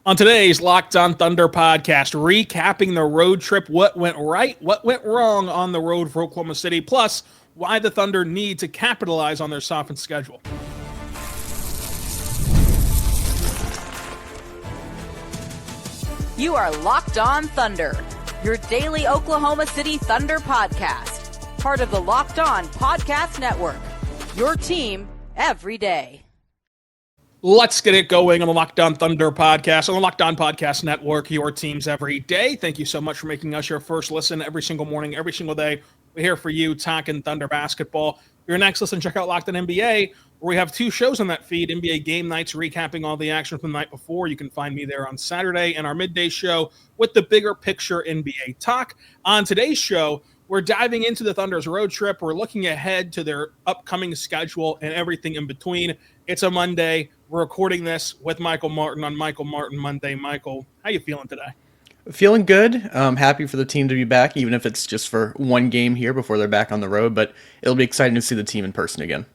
On today's Locked On Thunder podcast, recapping the road trip, what went right, what went wrong on the road for Oklahoma City, plus why the Thunder need to capitalize on their softened schedule. You are Locked On Thunder, your daily Oklahoma City Thunder podcast, part of the Locked On Podcast Network, your team every day. Let's get it going on the Locked On Thunder podcast, on the Locked On Podcast Network, your teams every day. Thank you so much for making us your first listen every single morning, every single day. We're here for you, talking Thunder basketball. Your next listen, check out Locked On NBA, where we have two shows on that feed, NBA Game Nights, recapping all the action from the night before. You can find me there on Saturday, and our midday show with the bigger picture NBA talk. On today's show, we're diving into the Thunder's road trip. We're looking ahead to their upcoming schedule and everything in between. It's a Monday. We're recording this with Michael Martin on Michael Martin Monday. Michael, how you feeling today? Feeling good. Happy for the team to be back, even if it's just for one game here before they're back on the road. But it'll be exciting to see the team in person again.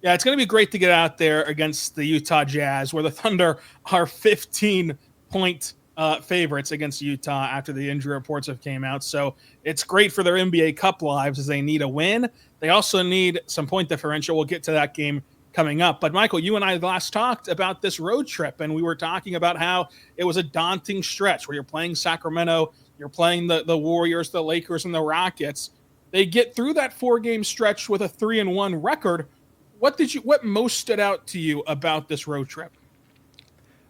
Yeah, it's going to be great to get out there against the Utah Jazz, where the Thunder are 15-point favorites against Utah after the injury reports have came out. So it's great for their NBA Cup lives as they need a win. They also need some point differential. We'll get to that game coming up. But Michael, you and I last talked about this road trip, and we were talking about how it was a daunting stretch where you're playing Sacramento, you're playing the Warriors, the Lakers, and the Rockets. They get through that 4-game stretch with a 3-1 record. What most stood out to you about this road trip?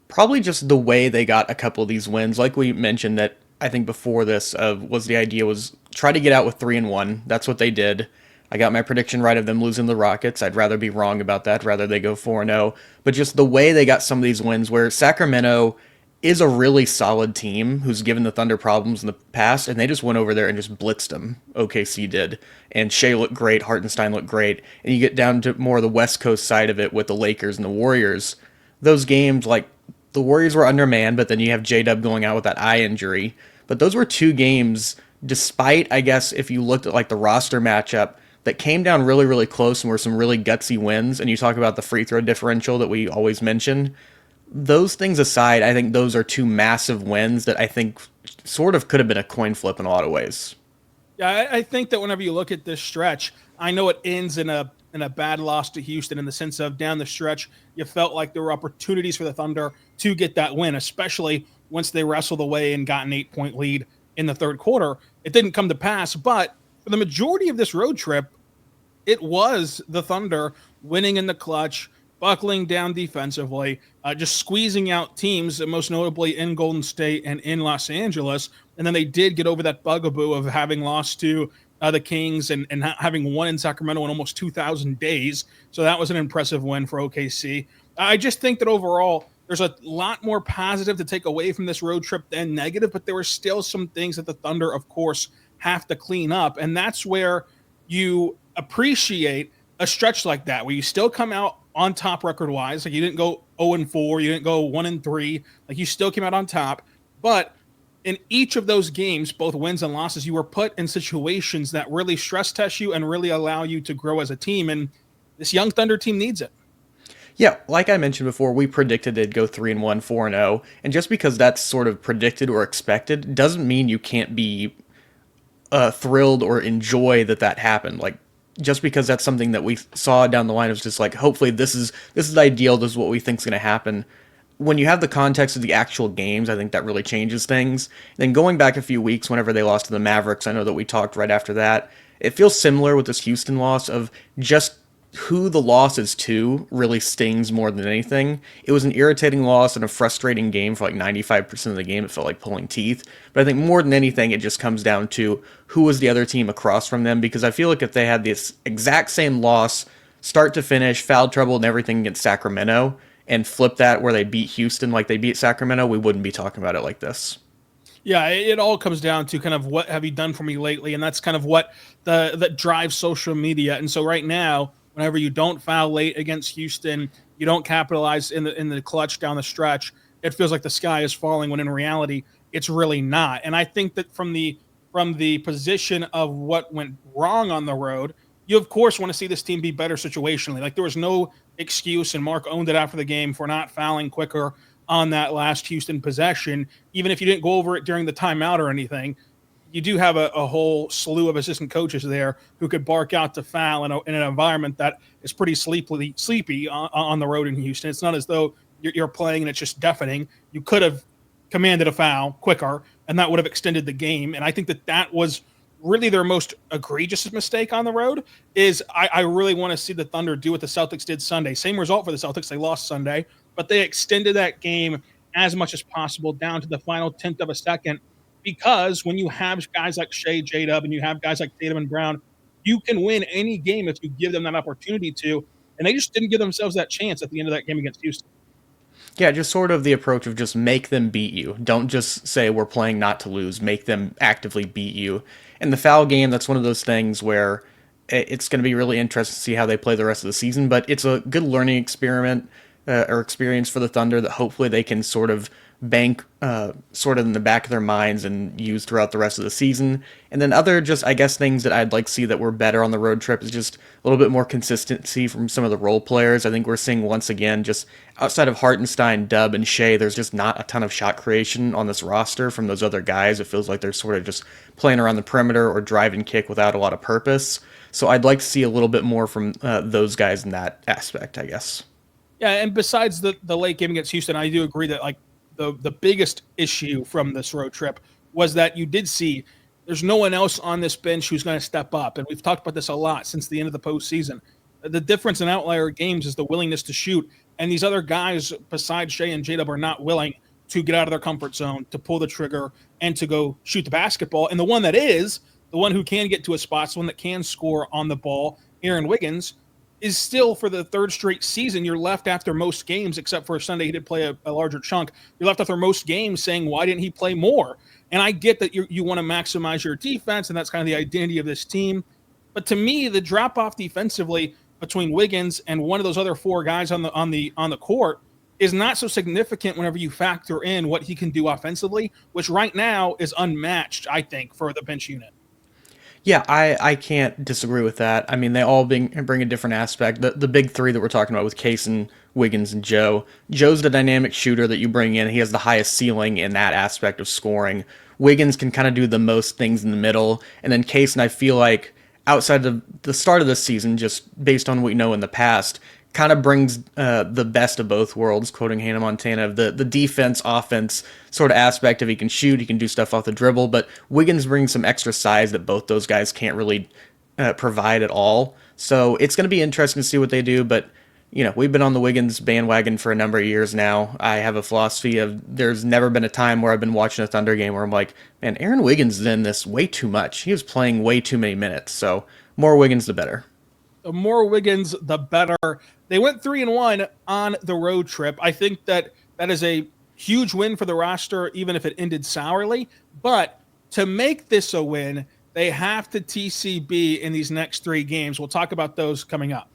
Probably just the way they got a couple of these wins. Like we mentioned that I think before this was the idea was try to get out with 3-1. That's what they did. I got my prediction right of them losing the Rockets. I'd rather be wrong about that, rather they go 4-0. But just the way they got some of these wins where Sacramento is a really solid team who's given the Thunder problems in the past, and they just went over there and just blitzed them. OKC did. And Shae looked great, Hartenstein looked great. And you get down to more of the West Coast side of it with the Lakers and the Warriors. Those games, like the Warriors were undermanned, but then you have J-Dub going out with that eye injury. But those were two games, despite, I guess, if you looked at like the roster matchup, that came down really, really close and were some really gutsy wins. And you talk about the free throw differential that we always mention. Those things aside, I think those are two massive wins that I think sort of could have been a coin flip in a lot of ways. Yeah, I think that whenever you look at this stretch, I know it ends in a bad loss to Houston in the sense of down the stretch, you felt like there were opportunities for the Thunder to get that win, especially once they wrestled away and got an 8-point lead in the third quarter. It didn't come to pass, but for the majority of this road trip, it was the Thunder winning in the clutch, buckling down defensively, just squeezing out teams, most notably in Golden State and in Los Angeles. And then they did get over that bugaboo of having lost to the Kings and having won in Sacramento in almost 2,000 days. So that was an impressive win for OKC. I just think that overall, there's a lot more positive to take away from this road trip than negative, but there were still some things that the Thunder, of course, have to clean up. And that's where you appreciate a stretch like that, where you still come out on top record-wise. Like you didn't go 0-4, you didn't go 1-3. Like you still came out on top. But in each of those games, both wins and losses, you were put in situations that really stress test you and really allow you to grow as a team. And this young Thunder team needs it. Yeah, like I mentioned before, we predicted they'd go 3-1, 4-0. And just because that's sort of predicted or expected doesn't mean you can't be thrilled or enjoy that happened. Like, just because that's something that we saw down the line, it was just like, hopefully this is ideal, this is what we think is going to happen. When you have the context of the actual games, I think that really changes things. Then going back a few weeks, whenever they lost to the Mavericks, I know that we talked right after that, it feels similar with this Houston loss of just who the loss is to really stings more than anything. It was an irritating loss and a frustrating game for like 95% of the game. It felt like pulling teeth. But I think more than anything, it just comes down to who was the other team across from them, because I feel like if they had this exact same loss, start to finish, foul trouble and everything against Sacramento, and flip that where they beat Houston like they beat Sacramento, we wouldn't be talking about it like this. Yeah, it all comes down to kind of what have you done for me lately, and that's kind of what that drives social media. And so right now, whenever you don't foul late against Houston, you don't capitalize in the clutch down the stretch, it feels like the sky is falling, when in reality, it's really not. And I think that from the position of what went wrong on the road, you of course want to see this team be better situationally. Like there was no excuse, and Mark owned it after the game, for not fouling quicker on that last Houston possession, even if you didn't go over it during the timeout or anything. You do have a whole slew of assistant coaches there who could bark out the foul in an environment that is pretty sleepy on the road in Houston. It's not as though you're playing and it's just deafening. You could have commanded a foul quicker, and that would have extended the game. And I think that was really their most egregious mistake on the road. Is I really want to see the Thunder do what the Celtics did Sunday. Same result for the Celtics. They lost Sunday, but they extended that game as much as possible down to the final tenth of a second. Because when you have guys like Shae, J-Dub, and you have guys like Tatum and Brown, you can win any game if you give them that opportunity to. And they just didn't give themselves that chance at the end of that game against Houston. Yeah, just sort of the approach of just make them beat you. Don't just say we're playing not to lose. Make them actively beat you. And the foul game, that's one of those things where it's going to be really interesting to see how they play the rest of the season. But it's a good learning experiment or experience for the Thunder that hopefully they can sort of bank sort of in the back of their minds and use throughout the rest of the season. And then other just, I guess, things that I'd like to see that were better on the road trip is just a little bit more consistency from some of the role players. I think we're seeing once again, just outside of Hartenstein, Dub, and Shae, there's just not a ton of shot creation on this roster from those other guys. It feels like they're sort of just playing around the perimeter or drive and kick without a lot of purpose. So I'd like to see a little bit more from those guys in that aspect, I guess. Yeah, and besides the late game against Houston, I do agree that like the biggest issue from this road trip was that you did see there's no one else on this bench who's going to step up. And we've talked about this a lot since the end of the postseason. The difference in outlier games is the willingness to shoot. And these other guys besides Shae and J-Dub are not willing to get out of their comfort zone, to pull the trigger, and to go shoot the basketball. And the one that is, the one who can get to a spot, the one that can score on the ball, Aaron Wiggins, is still for the third straight season. You're left after most games, except for Sunday, he did play a larger chunk. You're left after most games saying, why didn't he play more? And I get that you want to maximize your defense, and that's kind of the identity of this team. But to me, the drop off defensively between Wiggins and one of those other four guys on the court is not so significant whenever you factor in what he can do offensively, which right now is unmatched, I think, for the bench unit. Yeah, I can't disagree with that. I mean, they all bring a different aspect. The big three that we're talking about with Case and Wiggins and Joe. Joe's the dynamic shooter that you bring in. He has the highest ceiling in that aspect of scoring. Wiggins can kind of do the most things in the middle. And then Case, and I feel like outside of the start of the season, just based on what we know in the past, kind of brings the best of both worlds, quoting Hannah Montana, the defense, offense sort of aspect of he can shoot, he can do stuff off the dribble, but Wiggins brings some extra size that both those guys can't really provide at all. So it's going to be interesting to see what they do, but we've been on the Wiggins bandwagon for a number of years now. I have a philosophy of there's never been a time where I've been watching a Thunder game where I'm like, man, Aaron Wiggins is in this way too much. He was playing way too many minutes, so more Wiggins the better. The more Wiggins, the better. They went 3-1 on the road trip. I think that is a huge win for the roster, even if it ended sourly. But to make this a win, they have to TCB in these next three games. We'll talk about those coming up.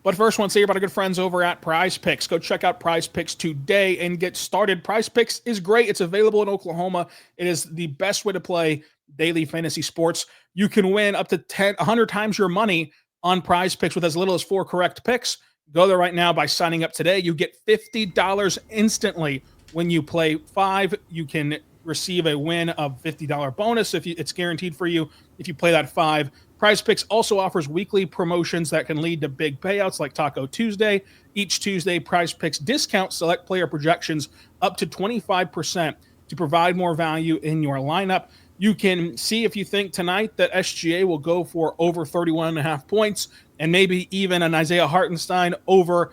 But first, I want to say about our good friends over at Prize Picks. Go check out Prize Picks today and get started. Prize Picks is great. It's available in Oklahoma. It is the best way to play daily fantasy sports. You can win up to 100 times your money on Prize Picks with as little as 4 correct picks. Go there right now by signing up today. You get $50 instantly when you play 5. You can receive a win of $50 bonus if it's guaranteed for you if you play that 5. Prize Picks also offers weekly promotions that can lead to big payouts like Taco Tuesday. Each Tuesday, Prize Picks discount select player projections up to 25% to provide more value in your lineup. You can see if you think tonight that SGA will go for over 31.5 points and maybe even an Isaiah Hartenstein over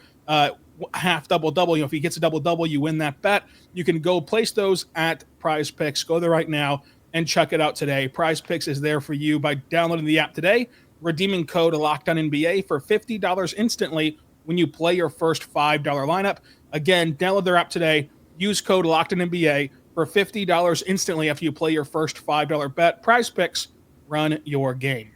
half double-double. If he gets a double-double, you win that bet. You can go place those at Prize Picks. Go there right now and check it out today. Prize Picks is there for you by downloading the app today, redeeming code LOCKEDONNBA for $50 instantly when you play your first $5 lineup. Again, download their app today. Use code LOCKEDONNBA for $50 instantly after you play your first $5 bet. Prize Picks, run your game.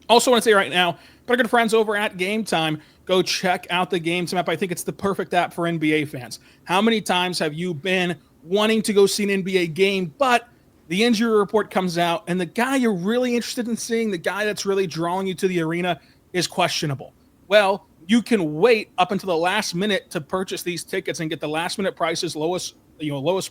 Also want to say right now, our good friends over at Game Time, go check out the Game Time app. I think it's the perfect app for NBA fans. How many times have you been wanting to go see an NBA game, but the injury report comes out and the guy you're really interested in seeing, the guy that's really drawing you to the arena, is questionable? Well, you can wait up until the last minute to purchase these tickets and get the last minute prices, lowest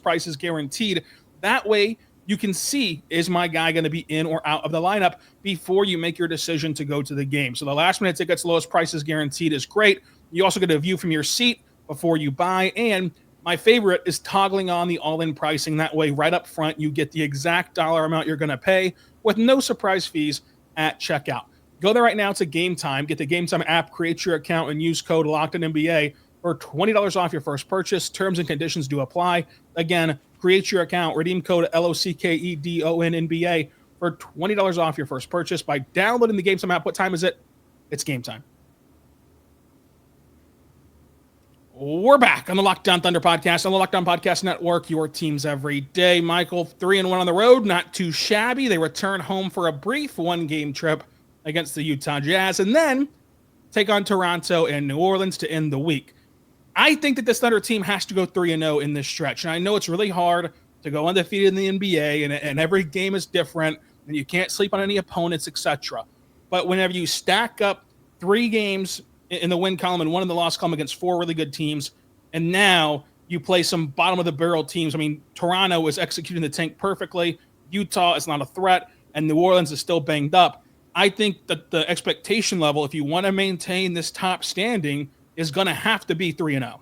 prices guaranteed. That way you can see, is my guy going to be in or out of the lineup before you make your decision to go to the game. So the last minute tickets, lowest prices guaranteed is great. You also get a view from your seat before you buy. And my favorite is toggling on the all-in pricing. That way, right up front, you get the exact dollar amount you're going to pay with no surprise fees at checkout. Go there right now to Game Time. Get the Game Time app, create your account, and use code LOCKEDONNBA for $20 off your first purchase. Terms and conditions do apply. Again, create your account, redeem code LOCKEDONNBA for $20 off your first purchase by downloading the Game Time app. What time is it? It's game time. We're back on the Locked On Thunder podcast, on the Locked On Podcast Network, your teams every day. Michael, 3-1 on the road, not too shabby. They return home for a brief one-game trip against the Utah Jazz, and then take on Toronto and New Orleans to end the week. I think that this Thunder team has to go 3-0 in this stretch, and I know it's really hard to go undefeated in the NBA, and every game is different, and you can't sleep on any opponents, etc. But whenever you stack up 3 games in the win column and 1 in the loss column against 4 really good teams, and now you play some bottom-of-the-barrel teams. I mean, Toronto is executing the tank perfectly. Utah is not a threat, and New Orleans is still banged up. I think that the expectation level, if you want to maintain this top standing, is going to have to be 3-0.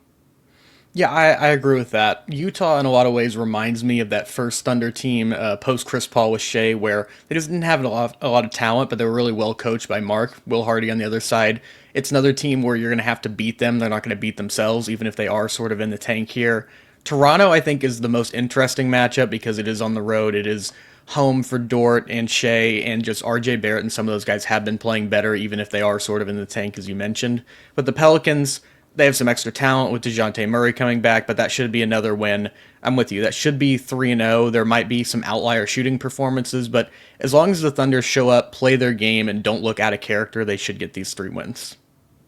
Yeah, I agree with that. Utah, in a lot of ways, reminds me of that first Thunder team post Chris Paul with Shae, where they just didn't have a lot of talent, but they were really well coached by Mark. Will Hardy on the other side. It's another team where you're going to have to beat them. They're not going to beat themselves, even if they are sort of in the tank here. Toronto, I think, is the most interesting matchup because it is on the road. It is home for Dort and Shae, and just RJ Barrett, and some of those guys have been playing better, even if they are sort of in the tank, as you mentioned. But the Pelicans, they have some extra talent with DeJounte Murray coming back, but that should be another win. I'm with you. That should be 3-0. There might be some outlier shooting performances, but as long as the Thunder show up, play their game, and don't look out of character, they should get these 3 wins.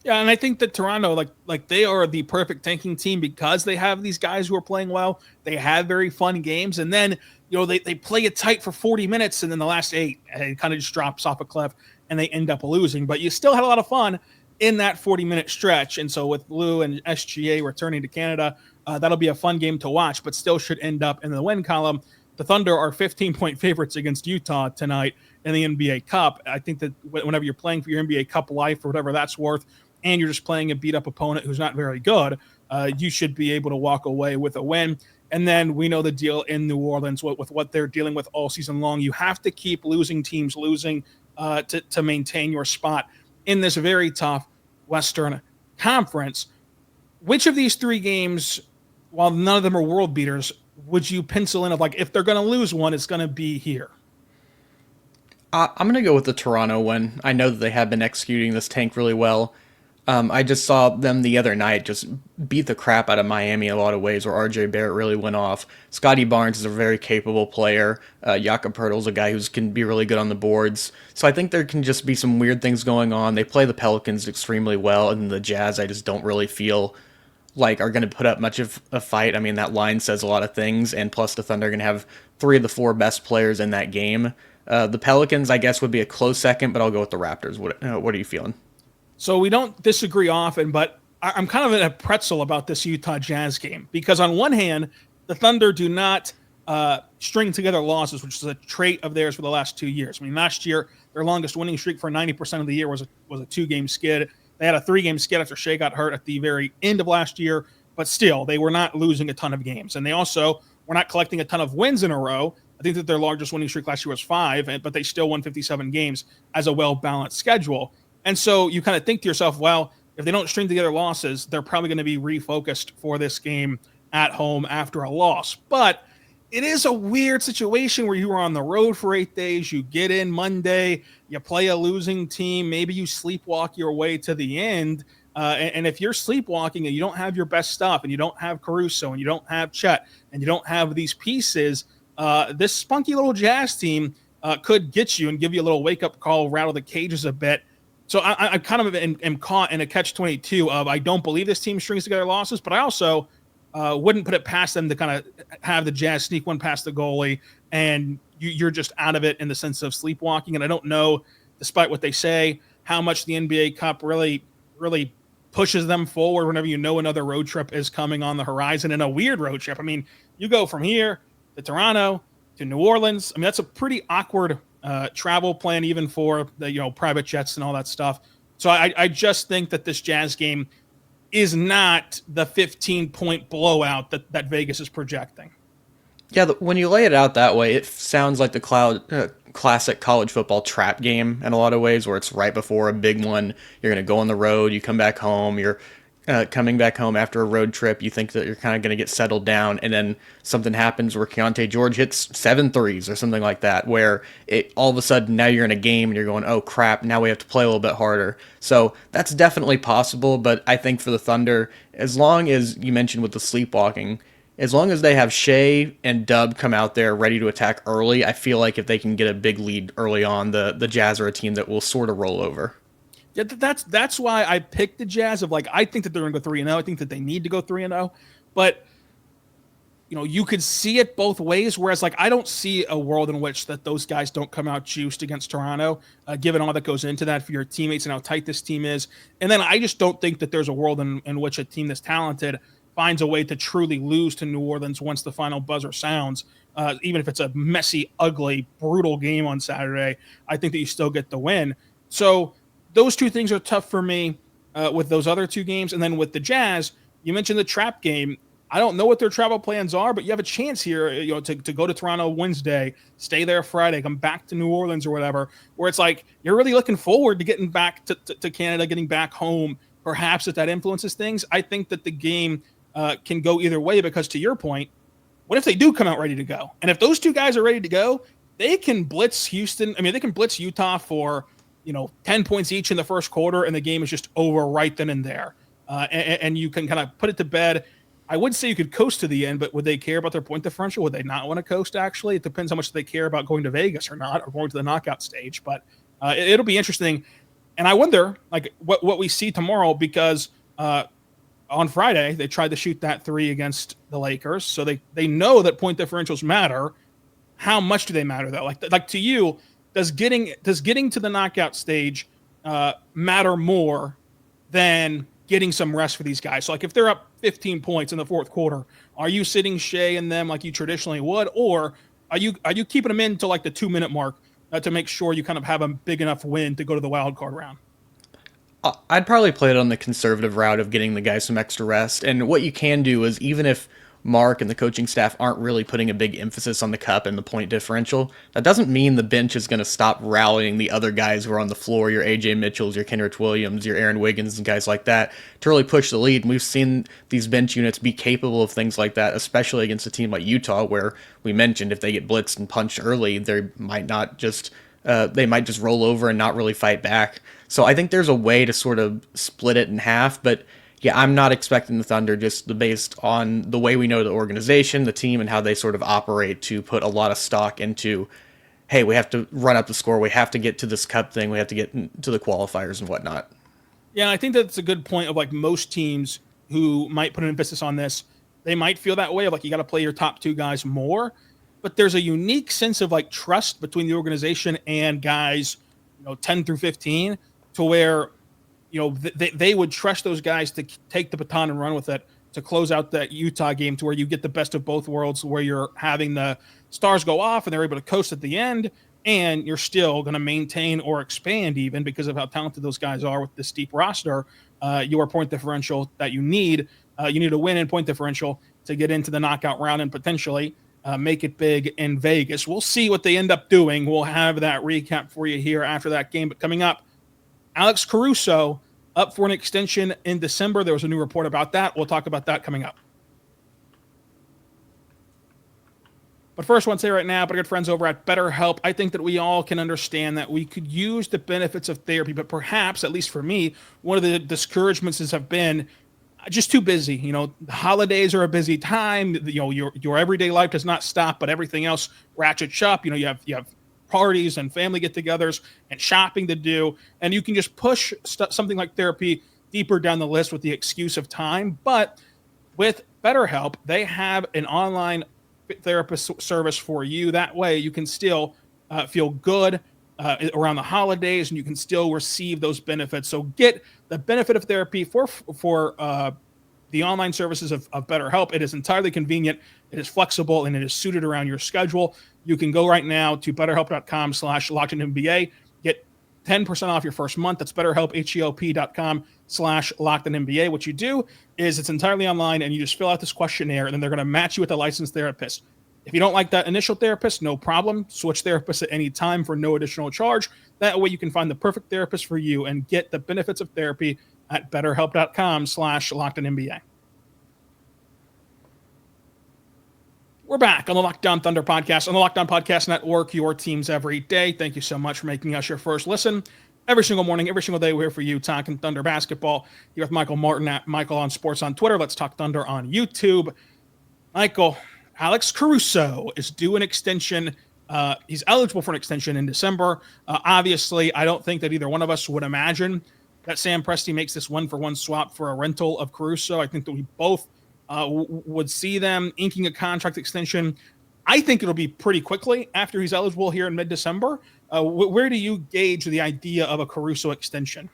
Yeah, and I think that Toronto, like they are the perfect tanking team because they have these guys who are playing well. They have very fun games, and then they play it tight for 40 minutes, and then the last 8, it kind of just drops off a cliff, and they end up losing. But you still had a lot of fun in that 40-minute stretch, and so with Lou and SGA returning to Canada, that'll be a fun game to watch, but still should end up in the win column. The Thunder are 15-point favorites against Utah tonight in the NBA Cup. I think that whenever you're playing for your NBA Cup life or whatever that's worth, and you're just playing a beat-up opponent who's not very good, you should be able to walk away with a win. And then we know the deal in New Orleans with what they're dealing with all season long. You have to keep losing teams losing to maintain your spot in this very tough Western Conference. Which of these 3 games, while none of them are world beaters, would you pencil in of if they're going to lose one, it's going to be here? I'm going to go with the Toronto one. I know that they have been executing this tank really well. I just saw them the other night just beat the crap out of Miami in a lot of ways, where RJ Barrett really went off. Scotty Barnes is a very capable player. Jakob Poeltl's a guy who can be really good on the boards. So I think there can just be some weird things going on. They play the Pelicans extremely well, and the Jazz I just don't really feel like are going to put up much of a fight. I mean, that line says a lot of things, and plus the Thunder are going to have 3 of the 4 best players in that game. The Pelicans, I guess, would be a close second, but I'll go with the Raptors. What are you feeling? So we don't disagree often, but I'm kind of in a pretzel about this Utah Jazz game because on one hand, the Thunder do not string together losses, which is a trait of theirs for the last 2 years. I mean, last year, their longest winning streak for 90% of the year was a 2-game skid. They had a 3-game skid after Shae got hurt at the very end of last year, but still, they were not losing a ton of games. And they also were not collecting a ton of wins in a row. I think that their largest winning streak last year was 5, but they still won 57 games as a well-balanced schedule. And so you kind of think to yourself, well, if they don't string together losses, they're probably going to be refocused for this game at home after a loss. But it is a weird situation where you are on the road for 8 days. You get in Monday, you play a losing team. Maybe you sleepwalk your way to the end. And if you're sleepwalking and you don't have your best stuff and you don't have Caruso and you don't have Chet and you don't have these pieces, this spunky little Jazz team could get you and give you a little wake-up call, rattle the cages a bit. So I kind of am caught in a catch-22 of I don't believe this team strings together losses, but I also wouldn't put it past them to kind of have the Jazz sneak one past the goalie, and you're just out of it in the sense of sleepwalking. And I don't know, despite what they say, how much the NBA Cup really pushes them forward whenever you know another road trip is coming on the horizon, and a weird road trip. I mean, you go from here to Toronto to New Orleans. I mean, that's a pretty awkward travel plan, even for the private jets and all that stuff. So I just think that this Jazz game is not the 15-point blowout that Vegas is projecting. Yeah, when you lay it out that way, it sounds like the classic college football trap game in a lot of ways, where it's right before a big one. You're going to go on the road, you come back home, you're coming back home after a road trip, you think that you're kind of going to get settled down, and then something happens where Keontae George hits 7 threes or something like that, where it all of a sudden now you're in a game and you're going, oh crap, now we have to play a little bit harder. So that's definitely possible, but I think for the Thunder, as long as you mentioned with the sleepwalking, as long as they have Shae and Dub come out there ready to attack early, I feel like if they can get a big lead early on, the Jazz are a team that will sort of roll over. Yeah, that's why I picked the Jazz. I think that they're going to go 3-0. I think that they need to go 3-0. But you could see it both ways. Whereas, I don't see a world in which that those guys don't come out juiced against Toronto, given all that goes into that for your teammates and how tight this team is. And then I just don't think that there's a world in which a team that's talented finds a way to truly lose to New Orleans once the final buzzer sounds. Even if it's a messy, ugly, brutal game on Saturday, I think that you still get the win. So those two things are tough for me with those other two games. And then with the Jazz, you mentioned the trap game. I don't know what their travel plans are, but you have a chance here, to go to Toronto Wednesday, stay there Friday, come back to New Orleans or whatever, where it's like you're really looking forward to getting back to Canada, getting back home. Perhaps if that influences things, I think that the game can go either way, because to your point, what if they do come out ready to go? And if those two guys are ready to go, they can blitz Houston. I mean, they can blitz Utah for 10 points each in the first quarter, and the game is just over right then and there. And you can kind of put it to bed. I would say you could coast to the end, but would they care about their point differential? Would they not want to coast, actually? It depends how much they care about going to Vegas or not, or going to the knockout stage. But it'll be interesting. And I wonder, what we see tomorrow, because on Friday, they tried to shoot that 3 against the Lakers. So they know that point differentials matter. How much do they matter, though? Like to you, does getting to the knockout stage matter more than getting some rest for these guys? So if they're up 15 points in the fourth quarter, are you sitting Shae and them like you traditionally would, or are you keeping them in to the 2-minute mark to make sure you kind of have a big enough win to go to the wild card round? I'd probably play it on the conservative route of getting the guys some extra rest. And what you can do is, even if Mark and the coaching staff aren't really putting a big emphasis on the cup and the point differential, that doesn't mean the bench is going to stop rallying the other guys who are on the floor, your AJ Mitchells, your Kenrich Williams, your Aaron Wiggins, and guys like that, to really push the lead. And we've seen these bench units be capable of things like that, especially against a team like Utah, where we mentioned if they get blitzed and punched early, they might just roll over and not really fight back. So I think there's a way to sort of split it in half, but yeah, I'm not expecting the Thunder, just based on the way we know the organization, the team, and how they sort of operate, to put a lot of stock into, hey, we have to run up the score, we have to get to this cup thing, we have to get to the qualifiers and whatnot. Yeah, and I think that's a good point of most teams who might put an emphasis on this, they might feel that way of you got to play your top 2 guys more, but there's a unique sense of trust between the organization and guys, 10 through 15, to where they would trust those guys to take the baton and run with it, to close out that Utah game, to where you get the best of both worlds, where you're having the stars go off and they're able to coast at the end, and you're still going to maintain or expand, even because of how talented those guys are with this deep roster, your point differential that you need. You need a win in point differential to get into the knockout round and potentially make it big in Vegas. We'll see what they end up doing. We'll have that recap for you here after that game. But coming up, Alex Caruso up for an extension in December. There was a new report about that. We'll talk about that coming up. But first, I want to say right now, but our good friends over at BetterHelp, I think that we all can understand that we could use the benefits of therapy, but perhaps, at least for me, one of the discouragements have been just too busy. The holidays are a busy time. Your everyday life does not stop, but everything else ratchets up. You have parties and family get-togethers and shopping to do, and you can just push something like therapy deeper down the list with the excuse of time. But with BetterHelp, they have an online therapist service for you. That way you can still feel good around the holidays, and you can still receive those benefits. So get the benefit of therapy for the online services of BetterHelp. It is entirely convenient, it is flexible, and it is suited around your schedule. You can go right now to betterhelp.com/LockedInNBA. Get 10% off your first month. That's BetterHelp, HELP.com/LockedInNBA. What you do is it's entirely online, and you just fill out this questionnaire, and then they're going to match you with a licensed therapist. If you don't like that initial therapist, no problem. Switch therapists at any time for no additional charge. That way you can find the perfect therapist for you and get the benefits of therapy at betterhelp.com/LockedInNBA. We're back on the Locked On Thunder podcast, on the Locked On Podcast Network, your teams every day. Thank you so much for making us your first listen. Every single morning, every single day, we're here for you talking Thunder basketball. Here with Michael Martin at Michael on Sports on Twitter. Let's Talk Thunder on YouTube. Michael, Alex Caruso is due an extension. He's eligible for an extension in December. Obviously, I don't think that either one of us would imagine that Sam Presti makes this one-for-one swap for a rental of Caruso. I think that we both would see them inking a contract extension. I think it'll be pretty quickly after he's eligible here in mid-December. Where do you gauge the idea of a Caruso extension?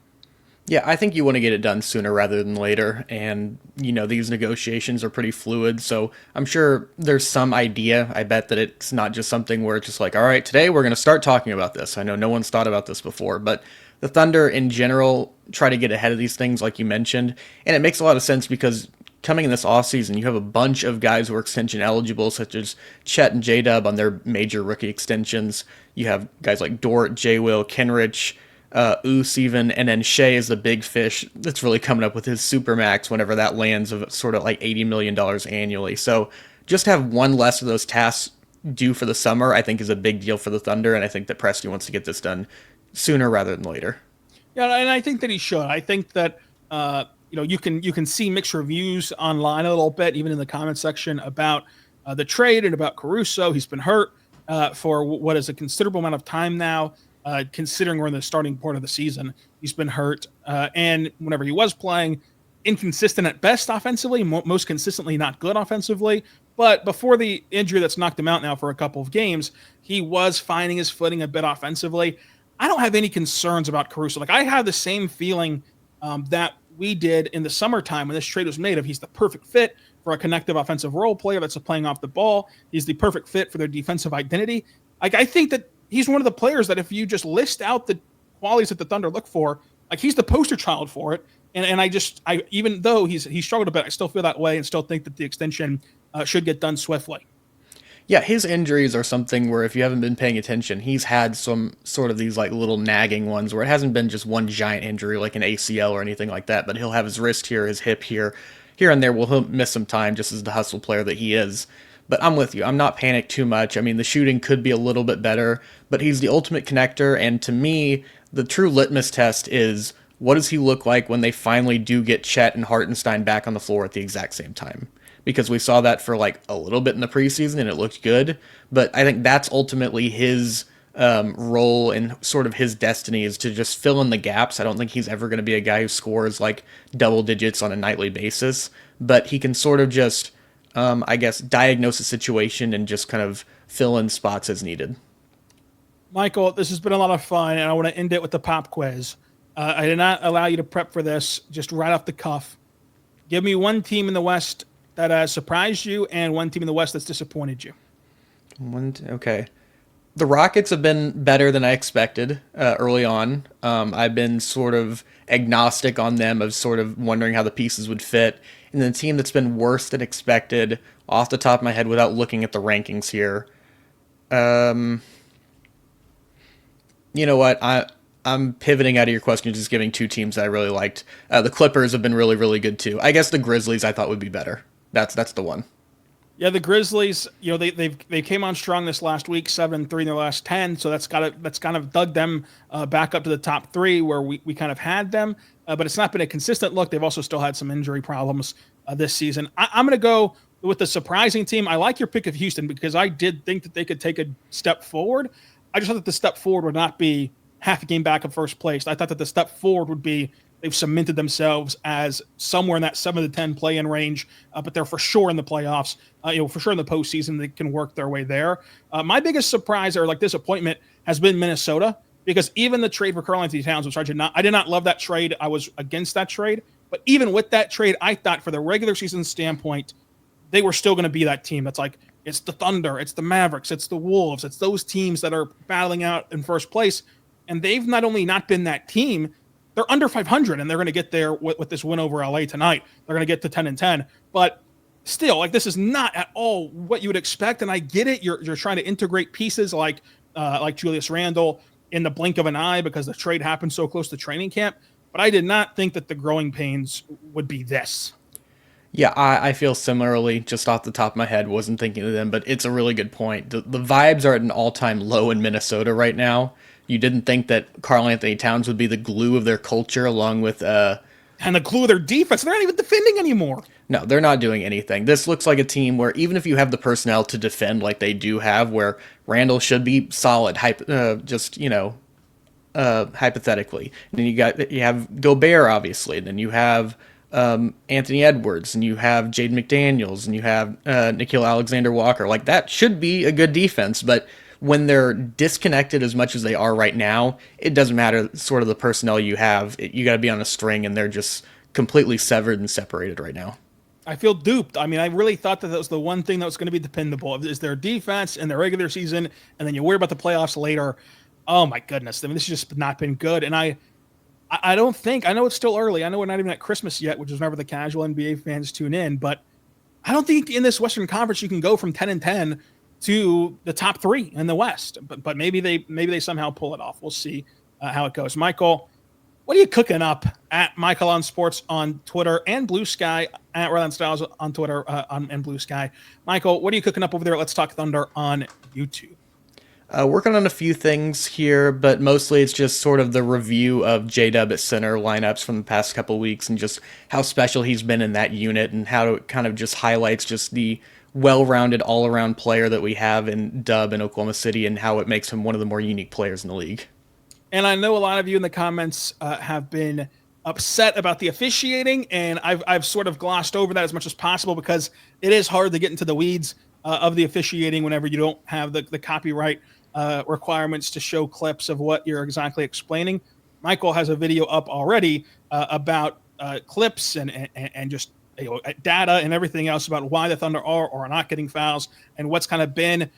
Yeah, I think you want to get it done sooner rather than later. And, these negotiations are pretty fluid. So I'm sure there's some idea. I bet that it's not just something where it's just like, all right, today we're going to start talking about this. I know no one's thought about this before, but the Thunder in general try to get ahead of these things, like you mentioned. And it makes a lot of sense because coming in this offseason, you have a bunch of guys who are extension eligible, such as Chet and J-Dub on their major rookie extensions. You have guys like Dort, J-Will, Kenrich, Oos even, and then Shae is the big fish that's really coming up with his supermax whenever that lands of sort of like $80 million annually. So just have one less of those tasks due for the summer, I think is a big deal for the Thunder, and I think that Presti wants to get this done sooner rather than later. Yeah, and I think that he should. I think that you can see mixed reviews online a little bit, even in the comment section, about the trade and about Caruso. He's been hurt for what is a considerable amount of time now. Considering we're in the starting part of the season, he's been hurt. And whenever he was playing, inconsistent at best offensively, most consistently not good offensively. But before the injury that's knocked him out now for a couple of games, he was finding his footing a bit offensively. I don't have any concerns about Caruso. Like, I have the same feeling that we did in the summertime when this trade was made of he's the perfect fit for a connective offensive role player that's playing off the ball. He's the perfect fit for their defensive identity. Like, I think that he's one of the players that if you just list out the qualities that the Thunder look for, like, he's the poster child for it. And I even though he's struggled a bit, I still feel that way and still think that the extension should get done swiftly. Yeah, his injuries are something where if you haven't been paying attention, he's had some sort of these like little nagging ones where it hasn't been just one giant injury like an ACL or anything like that, but he'll have his wrist here, his hip here and there. He'll miss some time just as the hustle player that he is. But I'm with you. I'm not panicked too much. I mean, the shooting could be a little bit better, but he's the ultimate connector. And to me, the true litmus test is what does he look like when they finally do get Chet and Hartenstein back on the floor at the exact same time? Because we saw that for like a little bit in the preseason and it looked good. But I think that's ultimately his role and sort of his destiny is to just fill in the gaps. I don't think he's ever going to be a guy who scores like double digits on a nightly basis, but he can sort of just diagnose a situation and just kind of fill in spots as needed. Michael, this has been a lot of fun, and I want to end it with the pop quiz. I did not allow you to prep for this, just right off the cuff. Give me one team in the West that has surprised you and one team in the West that's disappointed you. Okay. The Rockets have been better than I expected early on. I've been sort of agnostic on them, of sort of wondering how the pieces would fit. And the team that's been worse than expected, off the top of my head, without looking at the rankings here. You know what? I'm pivoting out of your question, just giving two teams that I really liked. The Clippers have been really, really good too. I guess the Grizzlies I thought would be better. That's the one. Yeah, the Grizzlies, they came on strong this last week, 7-3 in their last 10, so that's kind of dug them back up to the top 3 where we kind of had them, but it's not been a consistent look. They've also still had some injury problems this season. I'm going to go with the surprising team. I like your pick of Houston because I did think that they could take a step forward. I just thought that the step forward would not be half a game back of first place. I thought that the step forward would be they've cemented themselves as somewhere in that 7 to 10 play-in range, but they're for sure in the playoffs. For sure in the postseason, they can work their way there. My biggest surprise or like disappointment has been Minnesota. because even the trade for Karl-Anthony Towns, which I did not love that trade. I was against that trade. But even with that trade, I thought for the regular season standpoint, they were still going to be that team that's like, it's the Thunder, it's the Mavericks, it's the Wolves, it's those teams that are battling out in first place. And they've not only not been that team, they're under 500, and they're going to get there with this win over LA tonight. They're going to get to 10-10. But still, like, this is not at all what you would expect. And I get it. You're trying to integrate pieces like Julius Randle in the blink of an eye because the trade happened so close to training camp. But I did not think that the growing pains would be this. Yeah, I feel similarly, just off the top of my head, wasn't thinking of them, but it's a really good point. The vibes are at an all-time low in Minnesota right now. You didn't think that Karl-Anthony Towns would be the glue of their culture along with... and the glue of their defense. They're not even defending anymore. No, they're not doing anything. This looks like a team where even if you have the personnel to defend like they do have, where Randall should be solid, hypothetically. And then you have Gobert, obviously. And then you have Anthony Edwards, and you have Jaden McDaniels, and you have Nickeil Alexander-Walker. Like, that should be a good defense, but when they're disconnected as much as they are right now, it doesn't matter sort of the personnel you have. You got to be on a string, and they're just completely severed and separated right now. I feel duped. I mean, I really thought that was the one thing that was going to be dependable is their defense and their regular season, and then you worry about the playoffs later. Oh my goodness. I mean, this has just not been good. And I don't think, I know it's still early. I know we're not even at Christmas yet, which is whenever the casual NBA fans tune in, but I don't think in this Western Conference you can go from 10-10 to the top three in the West. But maybe they somehow pull it off. We'll see how it goes. Michael, what are you cooking up at Michael on Sports on Twitter and Blue Sky, at Ryland Styles on Twitter and Blue Sky? Michael, what are you cooking up over there? Let's Talk Thunder on YouTube. Working on a few things here, but mostly it's just sort of the review of J-Dub at center lineups from the past couple weeks and just how special he's been in that unit and how it kind of just highlights just the well-rounded all-around player that we have in Dub in Oklahoma City and how it makes him one of the more unique players in the league. And I know a lot of you in the comments have been upset about the officiating, and I've sort of glossed over that as much as possible because it is hard to get into the weeds of the officiating whenever you don't have the copyright requirements to show clips of what you're exactly explaining. Michael has a video up already about clips and just data and everything else about why the Thunder are or are not getting fouls and what's kind of been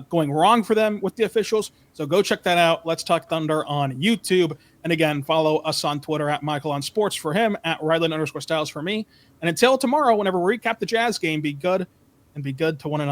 going wrong for them with the officials. So go check that out. Let's Talk Thunder on YouTube. And again, follow us on Twitter at Michael on Sports for him, at Ryland_Styles for me. And until tomorrow, whenever we recap the Jazz game, be good and be good to one another.